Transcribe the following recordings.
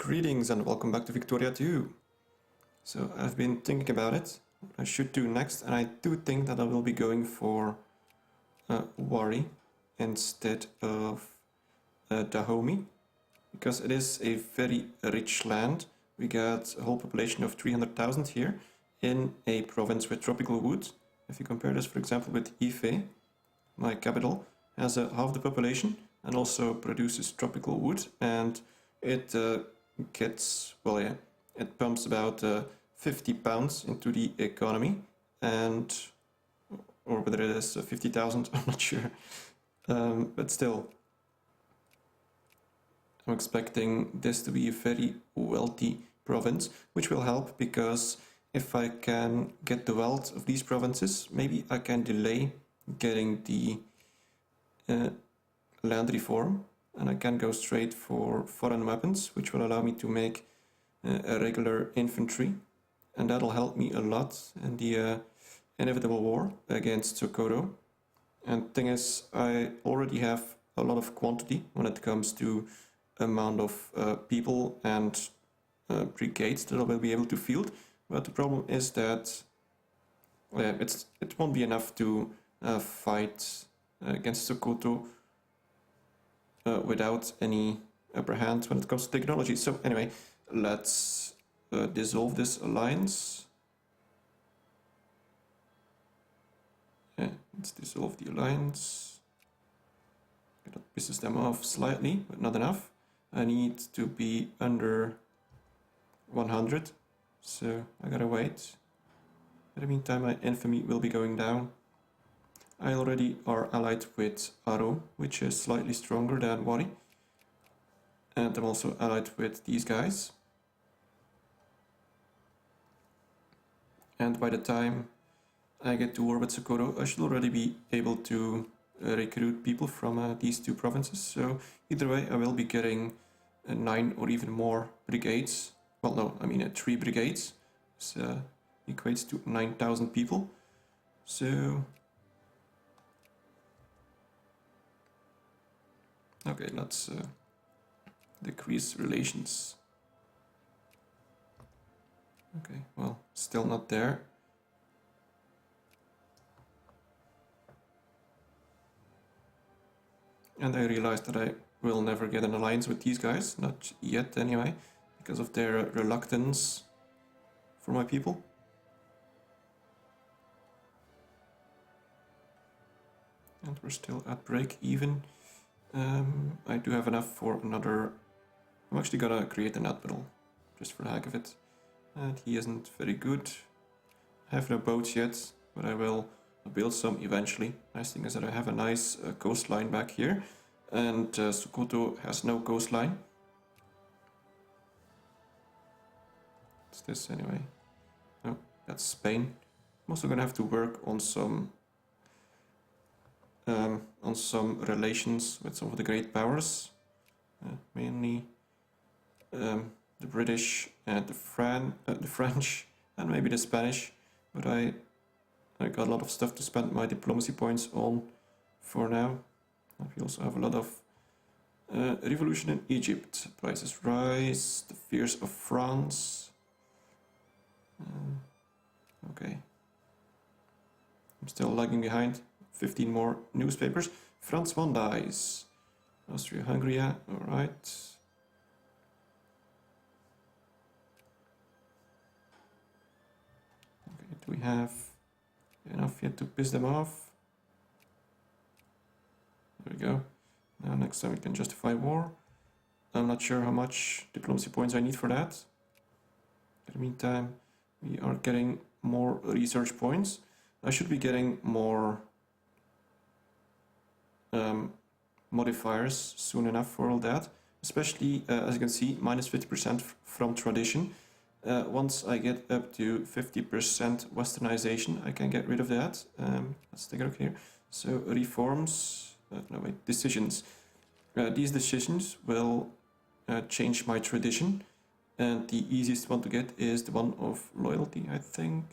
Greetings and welcome back to Victoria 2. So I've been thinking about it, what I should do next, and I do think that I will be going for Wari instead of Dahomey, because it is a very rich land. We got a whole population of 300,000 here in a province with tropical wood. If you compare this, for example, with Ep4, my capital, has half the population and also produces tropical wood, and it gets, well, yeah, it pumps about 50 pounds into the economy, and or whether it is 50,000, I'm not sure, but still, I'm expecting this to be a very wealthy province, which will help because if I can get the wealth of these provinces, maybe I can delay getting the land reform, and I can go straight for foreign weapons, which will allow me to make a regular infantry, and that'll help me a lot in the inevitable war against Sokoto. And thing is, I already have a lot of quantity when it comes to amount of people and brigades that I will be able to field, but the problem is that it won't be enough to fight against Sokoto without any upper hand when it comes to technology. So anyway, let's dissolve this alliance. Yeah, let's dissolve the alliance. That pisses them off slightly, but not enough. I need to be under 100, so I gotta wait. In the meantime, my infamy will be going down. I already are allied with Aro, which is slightly stronger than Wari. And I'm also allied with these guys. And by the time I get to war with Sokoto, I should already be able to recruit people from these two provinces. So either way, I will be getting 9 or even more brigades. Well, no, I mean 3 brigades. This equates to 9,000 people. So okay, let's decrease relations. Okay, well, still not there. And I realized that I will never get an alliance with these guys, not yet anyway, because of their reluctance for my people. And we're still at break even. I do have enough for another. I'm actually gonna create an admiral, just for the heck of it. And he isn't very good. I have no boats yet, but I will build some eventually. Nice thing is that I have a nice coastline back here, and Sokoto has no coastline. What's this anyway? Oh, that's Spain. I'm also gonna have to work on some relations with some of the great powers, mainly the British and the French, and maybe the Spanish. But I got a lot of stuff to spend my diplomacy points on for now. We also have a lot of revolution in Egypt. Prices rise. The fears of France. Okay. I'm still lagging behind. 15 more newspapers. France 1 dies. Austria-Hungary, alright. Okay, do we have enough yet to piss them off? There we go. Now next time we can justify war. I'm not sure how much diplomacy points I need for that. In the meantime, we are getting more research points. I should be getting more modifiers soon enough for all that, especially as you can see, minus 50% from tradition. Once I get up to 50% westernization, I can get rid of that. Let's take a look here. So reforms, no wait, decisions. These decisions will change my tradition, and the easiest one to get is the one of loyalty, I think.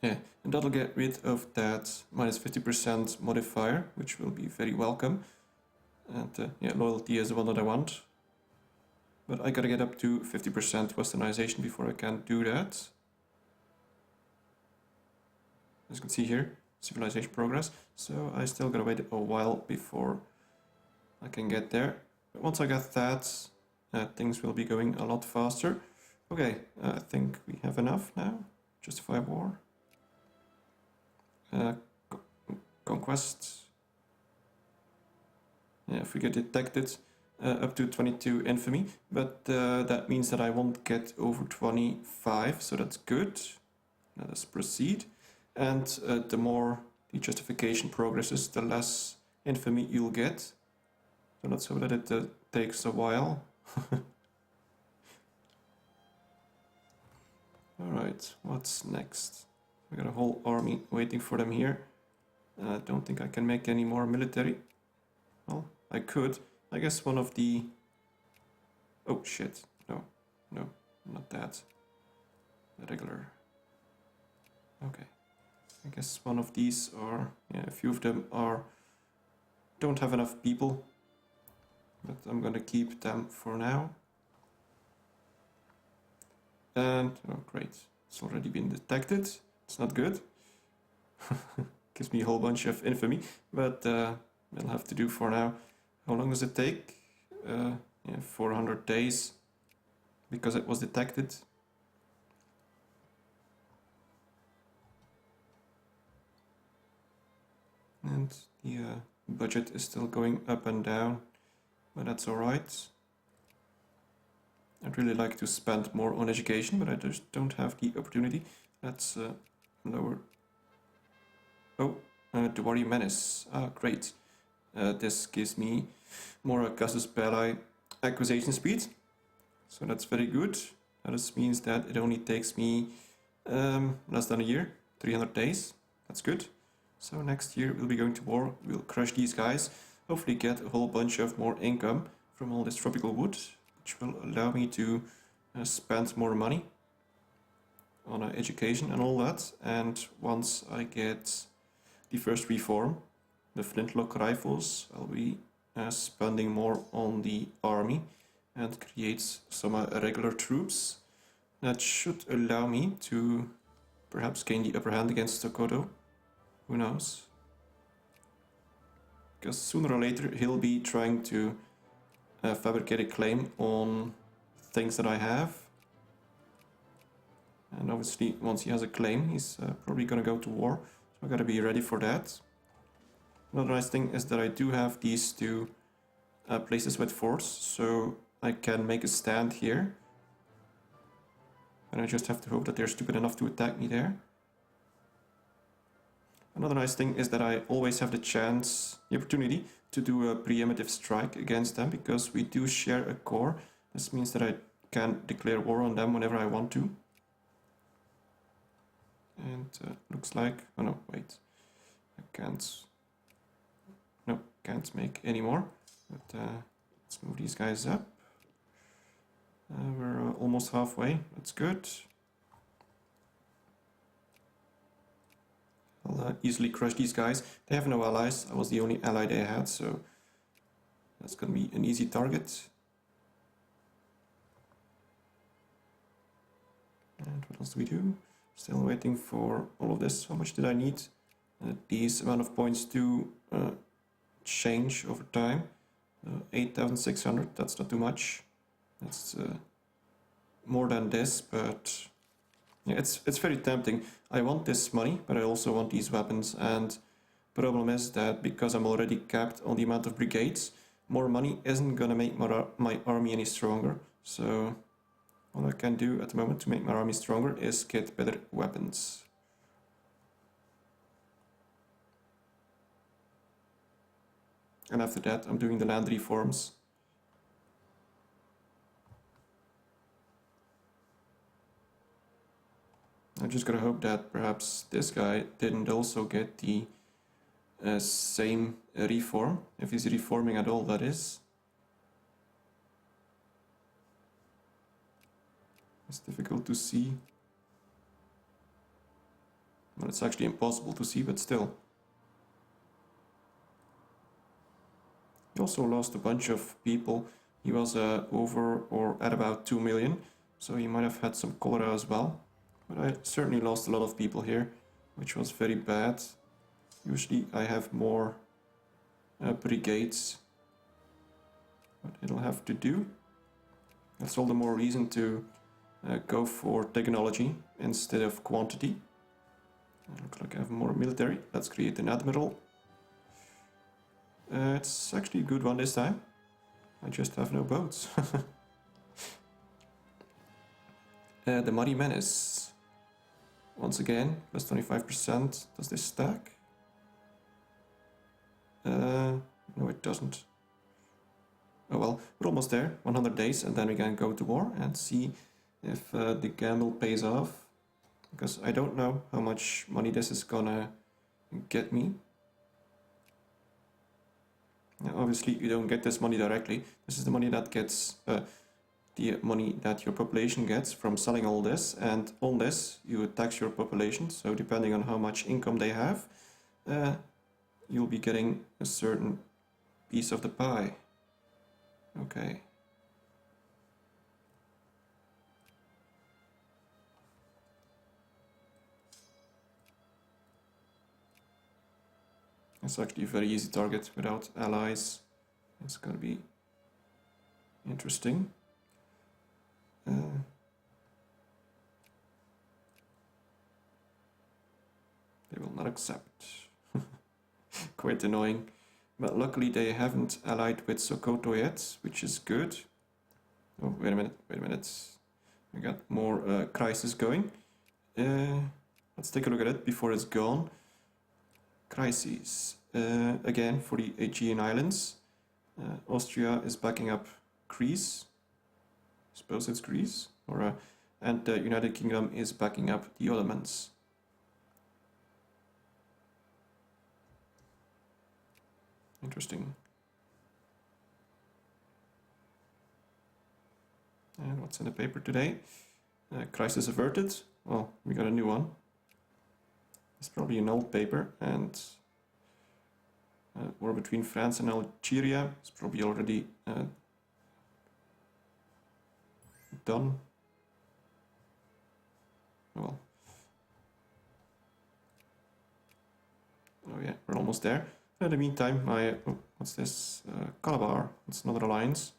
Yeah, and that'll get rid of that minus 50% modifier, which will be very welcome. And yeah, loyalty is the one that I want. But I gotta get up to 50% westernization before I can do that. As you can see here, civilization progress. So I still gotta wait a while before I can get there. But once I get that, things will be going a lot faster. Okay, I think we have enough now. Justify war. Conquest. Yeah, if we get detected, up to 22 infamy, but that means that I won't get over 25, so that's good. Let us proceed. And the more the justification progresses, the less infamy you'll get. So let's hope that it takes a while. Alright, what's next? We got a whole army waiting for them here. I don't think I can make any more military. Well, I could. I guess one of the... Oh shit, no, not that. The regular. Okay. I guess one of these are... Yeah, a few of them are... Don't have enough people. But I'm gonna keep them for now. And, oh great, it's already been detected. It's not good. Gives me a whole bunch of infamy, but it'll have to do for now. How long does it take? Yeah, 400 days, because it was detected. And the budget is still going up and down, but that's alright. I'd really like to spend more on education, but I just don't have the opportunity. Let's lower... Oh, the Warrior Menace. Ah, great. This gives me more Augustus Belli acquisition speed. So that's very good. That means that it only takes me less than a year, 300 days. That's good. So next year we'll be going to war. We'll crush these guys. Hopefully get a whole bunch of more income from all this tropical wood, which will allow me to spend more money on education and all that. And once I get the first reform, the flintlock rifles, I'll be spending more on the army and create some regular troops. That should allow me to perhaps gain the upper hand against Sokoto. Who knows? Because sooner or later he'll be trying to fabricate a claim on things that I have. And obviously once he has a claim, he's probably gonna go to war. So I gotta be ready for that. Another nice thing is that I do have these two places with forts, so I can make a stand here. And I just have to hope that they're stupid enough to attack me there. Another nice thing is that I always have the opportunity to do a preemptive strike against them, because we do share a core. This means that I can declare war on them whenever I want to. And looks like... Oh no, wait. I can't... No, can't make any more. But let's move these guys up. We're almost halfway. That's good. I'll easily crush these guys. They have no allies. I was the only ally they had, so that's gonna be an easy target. And what else do we do? Still waiting for all of this. How much did I need? These amount of points do change over time. 8,600, that's not too much. That's more than this, but yeah, it's very tempting. I want this money, but I also want these weapons, and problem is that because I'm already capped on the amount of brigades, more money isn't gonna make my army any stronger. So all I can do at the moment to make my army stronger is get better weapons. And after that, I'm doing the land reforms. I just gotta hope that perhaps this guy didn't also get the same reform, if he's reforming at all, that is. It's difficult to see. Well, it's actually impossible to see, but still. He also lost a bunch of people. He was over or at about 2 million, so he might have had some cholera as well. But I certainly lost a lot of people here, which was very bad. Usually I have more brigades, but it'll have to do. That's all the more reason to go for technology instead of quantity. Looks like I have more military. Let's create an admiral. It's actually a good one this time. I just have no boats. The Muddy Menace. Once again, plus 25%. Does this stack? No, it doesn't. Oh well, we're almost there. 100 days, and then we can go to war and see if the gamble pays off. Because I don't know how much money this is gonna get me. Now, obviously, you don't get this money directly. This is the money that gets the money that your population gets from selling all this, and on this you tax your population. So depending on how much income they have, you'll be getting a certain piece of the pie. Okay. It's actually a very easy target without allies. It's gonna be interesting. They will not accept. Quite annoying. But luckily they haven't allied with Sokoto yet, which is good. Oh, wait a minute. We got more crisis going. Let's take a look at it before it's gone. Crises. Again, for the Aegean Islands. Austria is backing up Greece. Suppose it's Greece. And the United Kingdom is backing up the Ottomans. Interesting. And what's in the paper today? Crisis averted. Well, we got a new one. It's probably an old paper, and war between France and Algeria is probably already done. Well, oh yeah, we're almost there. In the meantime, what's this? Calabar. It's another alliance.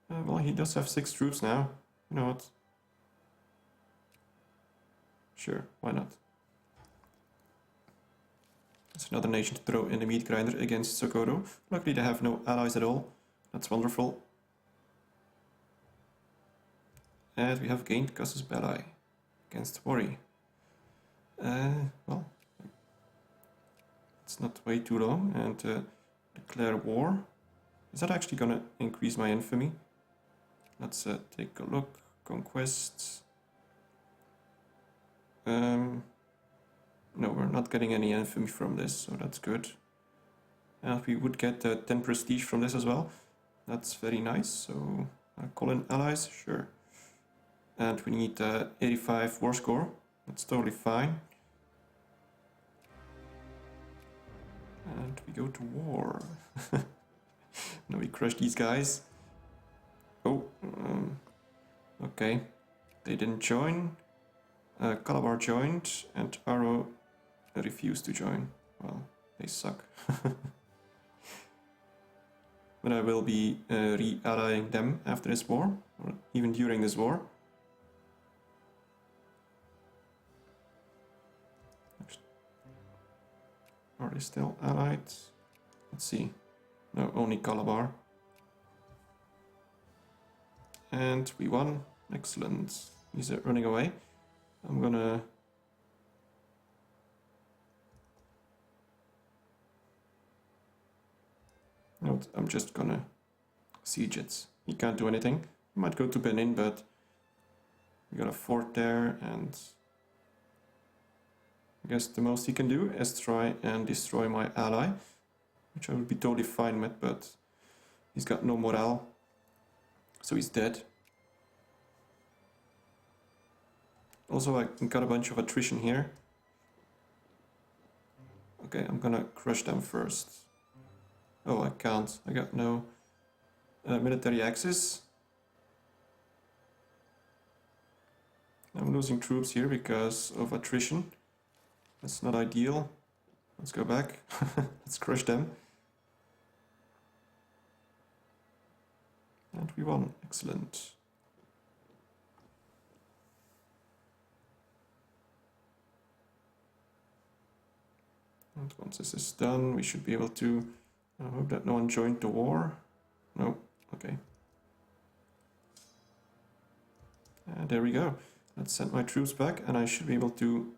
Well, he does have 6 troops now. You know what? Sure, why not? It's another nation to throw in the meat grinder against Sokoto. Luckily, they have no allies at all. That's wonderful. And we have gained Casus Belli against Worry. Well, it's not way too long, and declare war. Is that actually gonna increase my infamy? Let's take a look. Conquests. No, we're not getting any infamy from this, so that's good. And we would get 10 prestige from this as well. That's very nice, so call in allies, sure. And we need 85 war score, that's totally fine. And we go to war. Now we crush these guys. Oh, okay. They didn't join. Calabar joined, and Aro refused to join. Well, they suck. But I will be re-allying them after this war, or even during this war. Are they still allied? Let's see. No, only Calabar. And we won. Excellent. He's running away. I'm gonna... No, I'm just gonna siege it. He can't do anything. He might go to Benin, but we got a fort there, and I guess the most he can do is try and destroy my ally, which I would be totally fine with, but he's got no morale, so he's dead. Also, I got a bunch of attrition here. Okay, I'm gonna crush them first. Oh, I can't. I got no military access. I'm losing troops here because of attrition. That's not ideal. Let's go back. Let's crush them. And we won. Excellent. And once this is done, we should be able to... I hope that no one joined the war. No. Okay. There we go. Let's send my troops back, and I should be able to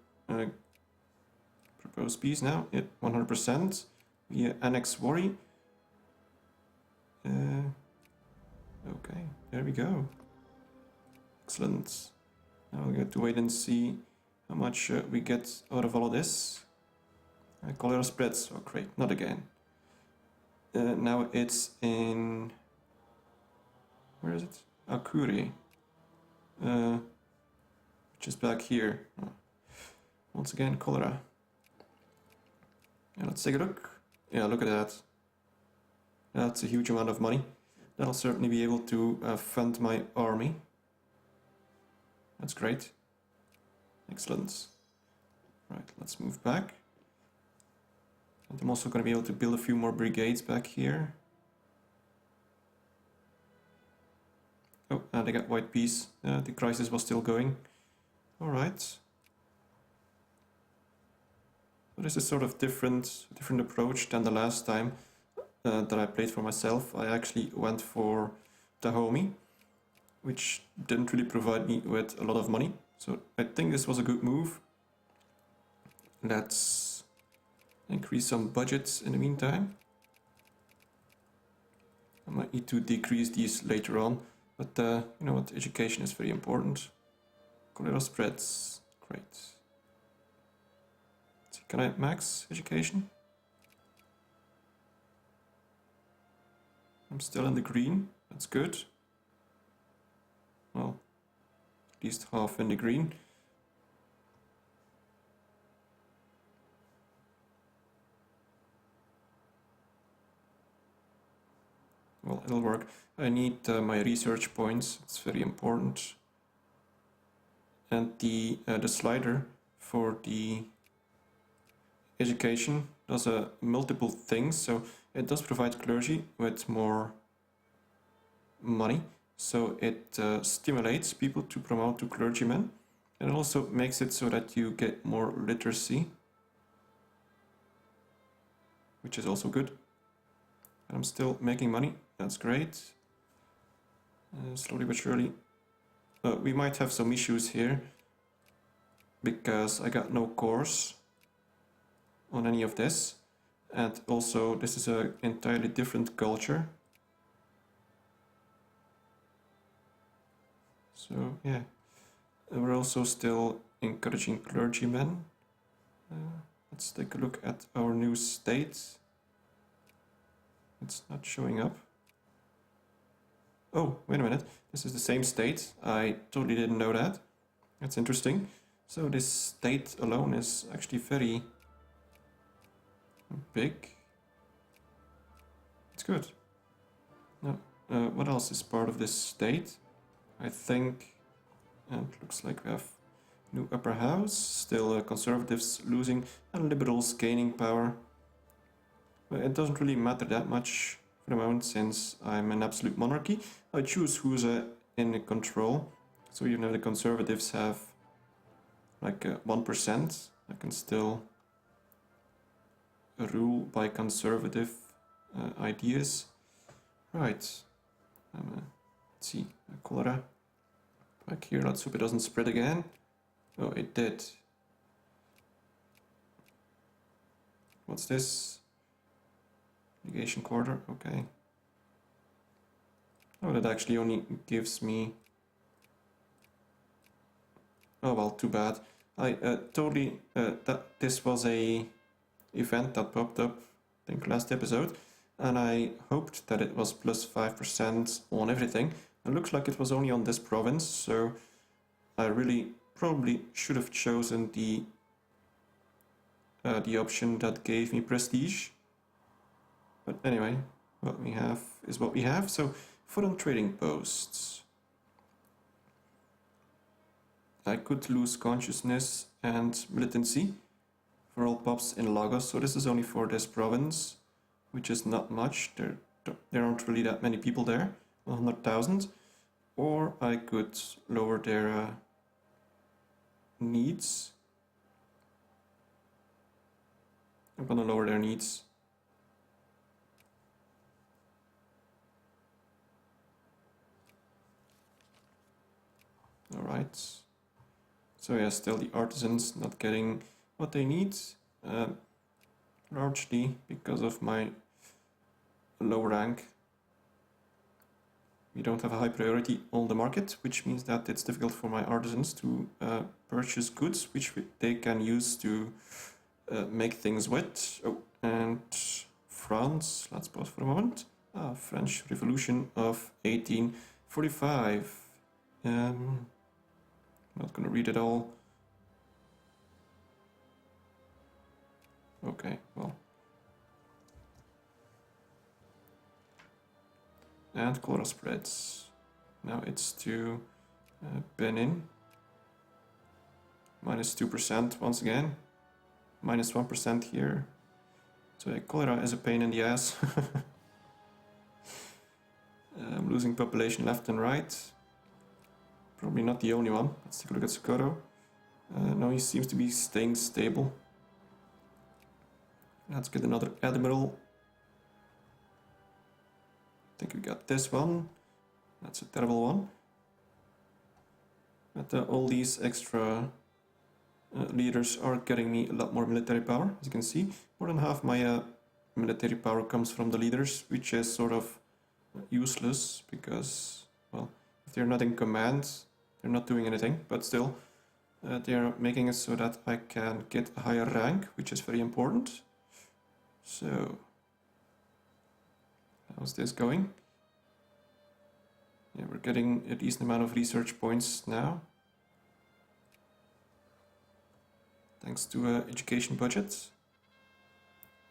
propose peace now. 100%. We annex Wari. Okay, there we go. Excellent. Now we get to wait and see how much we get out of all of this. Cholera spreads. Oh, great. Not again. Now it's in... Where is it? Akuri. Which is back here. Oh. Once again, cholera. Yeah, let's take a look. Yeah, look at that. That's a huge amount of money. That'll certainly be able to fund my army. That's great. Excellent. Right, let's move back. And I'm also going to be able to build a few more brigades back here. Oh, and I got white peace. The crisis was still going. Alright. So this is sort of different approach than the last time that I played for myself. I actually went for Dahomey, which didn't really provide me with a lot of money. So I think this was a good move. Let's increase some budgets in the meantime. I might need to decrease these later on, but you know what, education is very important. Cholera spreads, great. Let's see, can I max education? I'm still in the green, that's good. Well, at least half in the green. Well, it'll work. I need my research points, it's very important. And the slider for the education does multiple things, so it does provide clergy with more money, so it stimulates people to promote to clergymen, and it also makes it so that you get more literacy, which is also good. I'm still making money, that's great. Slowly but surely. We might have some issues here, because I got no cores on any of this, and also this is an entirely different culture. So yeah, we're also still encouraging clergymen. Let's take a look at our new state. It's not showing up. Oh, wait a minute. This is the same state. I totally didn't know that. That's interesting. So this state alone is actually very big. It's good. Now, what else is part of this state? I think, and it looks like we have new upper house, still conservatives losing and liberals gaining power. But it doesn't really matter that much for the moment, since I'm an absolute monarchy. I choose who's in control. So even if the conservatives have like 1%, I can still rule by conservative ideas. Right. Let's see, cholera back here. Let's hope it doesn't spread again. Oh, it did. What's this? Negation quarter, okay. Oh, that actually only gives me... Oh well, too bad. I totally... this was a event that popped up, I think, last episode, and I hoped that it was plus 5% on everything. It looks like it was only on this province, so I really probably should have chosen the option that gave me prestige. But anyway, what we have is what we have. So foreign trading posts. I could lose consciousness and militancy for all pops in Lagos. So this is only for this province, which is not much. There aren't really that many people there, 100,000. Or I could lower their needs. I'm gonna lower their needs. All right. So yeah, still the artisans not getting what they need, largely because of my low rank. We don't have a high priority on the market, which means that it's difficult for my artisans to purchase goods which they can use to make things with. Oh, and France, let's pause for a moment. French Revolution of 1845. Not gonna read it all. Okay, well. And color spreads. Now it's to Benin. Minus 2% once again. Minus 1% here. So yeah, cholera is a pain in the ass. I'm losing population left and right. Probably not the only one. Let's take a look at Socorro. No, he seems to be staying stable. Let's get another admiral. I think we got this one. That's a terrible one. But all these extra leaders are getting me a lot more military power. As you can see, more than half my military power comes from the leaders, which is sort of useless because, well, if they're not in command, they're not doing anything, but still, they're making it so that I can get a higher rank, which is very important. So, how's this going? Yeah, we're getting a decent amount of research points now. Thanks to education budget.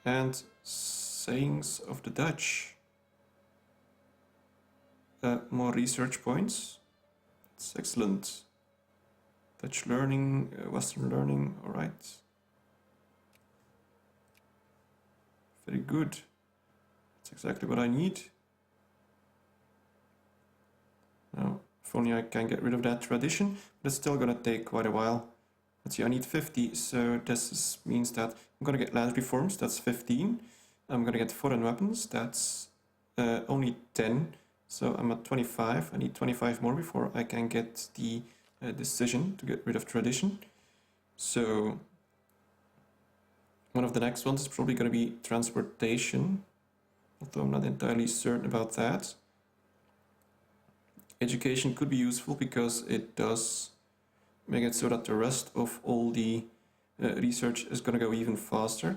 And sayings of the Dutch. More research points. That's excellent. Dutch learning, Western learning, alright. Very good. That's exactly what I need. Now, if only I can get rid of that tradition, but it's still gonna take quite a while. Let's see, I need 50, so this means that I'm gonna get land reforms, that's 15. I'm gonna get foreign weapons, that's only 10. So I'm at 25, I need 25 more before I can get the decision to get rid of tradition. So one of the next ones is probably gonna be transportation, although I'm not entirely certain about that. Education could be useful because it does make it so that the rest of all the research is going to go even faster.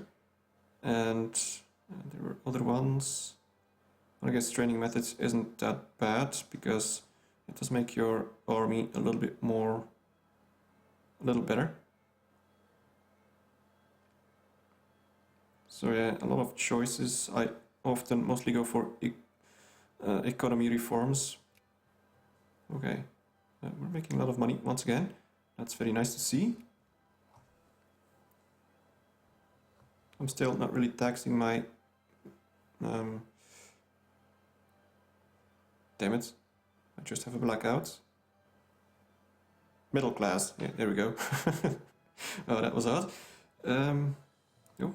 And there were other ones. I guess training methods isn't that bad because it does make your army a little bit better. So yeah, a lot of choices. I often mostly go for economy reforms. Okay, we're making a lot of money once again. That's very nice to see. I'm still not really taxing my... damn it, I just have a blackout. Middle class, yeah, there we go. Oh, that was odd. Oh,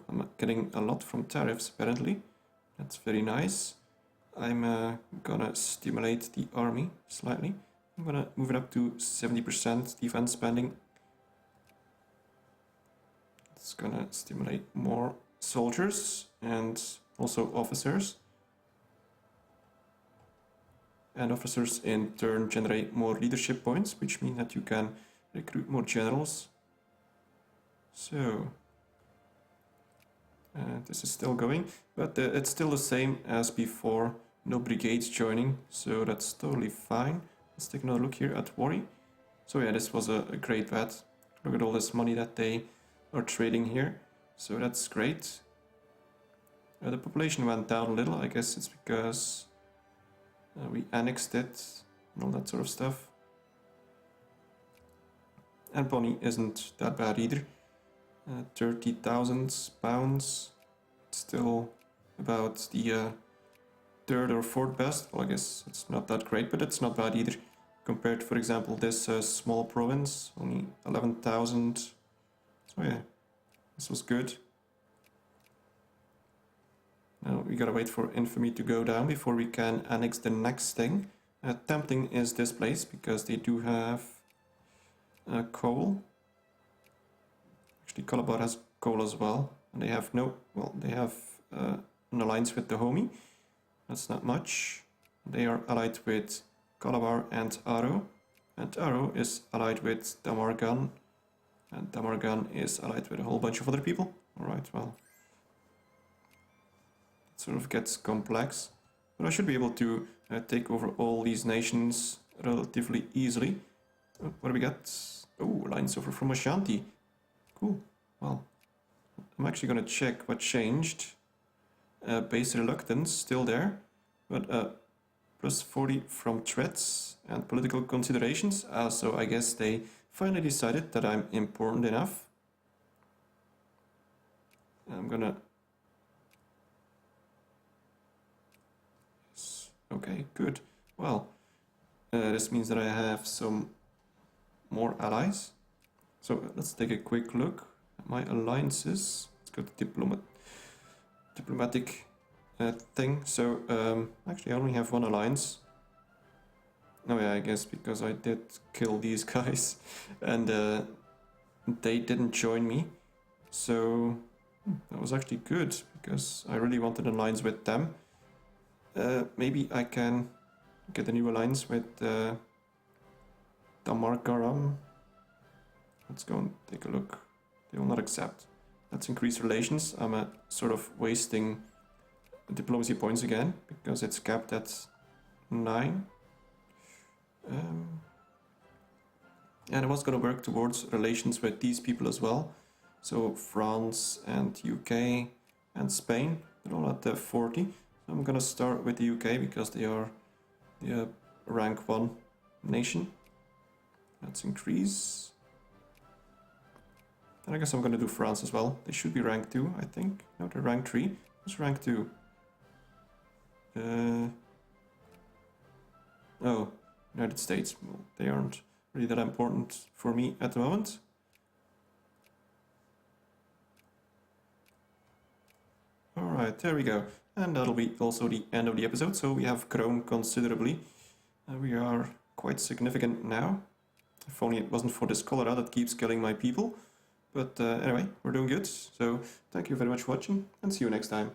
I'm getting a lot from tariffs apparently. That's very nice. I'm gonna stimulate the army slightly. I'm gonna move it up to 70% defense spending. It's gonna stimulate more soldiers and also officers. And officers in turn generate more leadership points, which mean that you can recruit more generals. So, this is still going, but it's still the same as before. No brigades joining, so that's totally fine. Let's take another look here at Worry. So yeah, this was a great bet. Look at all this money that they are trading here. So that's great. The population went down a little. I guess it's because we annexed it and all that sort of stuff. And Bonnie isn't that bad either. 30,000 pounds. Still about the third or fourth best. Well, I guess it's not that great, but it's not bad either. Compared to, for example, this small province, only 11,000. So yeah, this was good. Now we gotta wait for infamy to go down before we can annex the next thing. Tempting is this place because they do have coal. Actually, Calabar has coal as well, and they have they have an alliance with the Homie. That's not much. They are allied with Calabar and Aro is allied with Damargan, and Damargan is allied with a whole bunch of other people. Alright, well, it sort of gets complex, but I should be able to take over all these nations relatively easily. What do we got? Oh, alliance over from Ashanti. Cool. Well, I'm actually gonna check what changed. Base reluctance still there, but plus 40 from threats and political considerations. So I guess they finally decided that I'm important enough. I'm gonna... Okay, good. Well, this means that I have some more allies. So let's take a quick look at my alliances. Let's go to diplomatic thing. So actually I only have one alliance. Oh yeah, I guess because I did kill these guys and they didn't join me. So that was actually good because I really wanted an alliance with them. Maybe I can get a new alliance with Damargaram. Let's go and take a look. They will not accept. Let's increase relations. I'm sort of wasting diplomacy points again because it's capped at 9. And I was going to work towards relations with these people as well. So France and UK and Spain, they're all at 40. So I'm going to start with the UK because they are the rank 1 nation. Let's increase. And I guess I'm going to do France as well. They should be rank 2, I think. No, they're rank 3. What's rank 2? Oh, United States. Well, they aren't really that important for me at the moment. Alright, there we go. And that'll be also the end of the episode. So we have grown considerably. We are quite significant now. If only it wasn't for this cholera that keeps killing my people. But anyway, we're doing good. So thank you very much for watching and see you next time.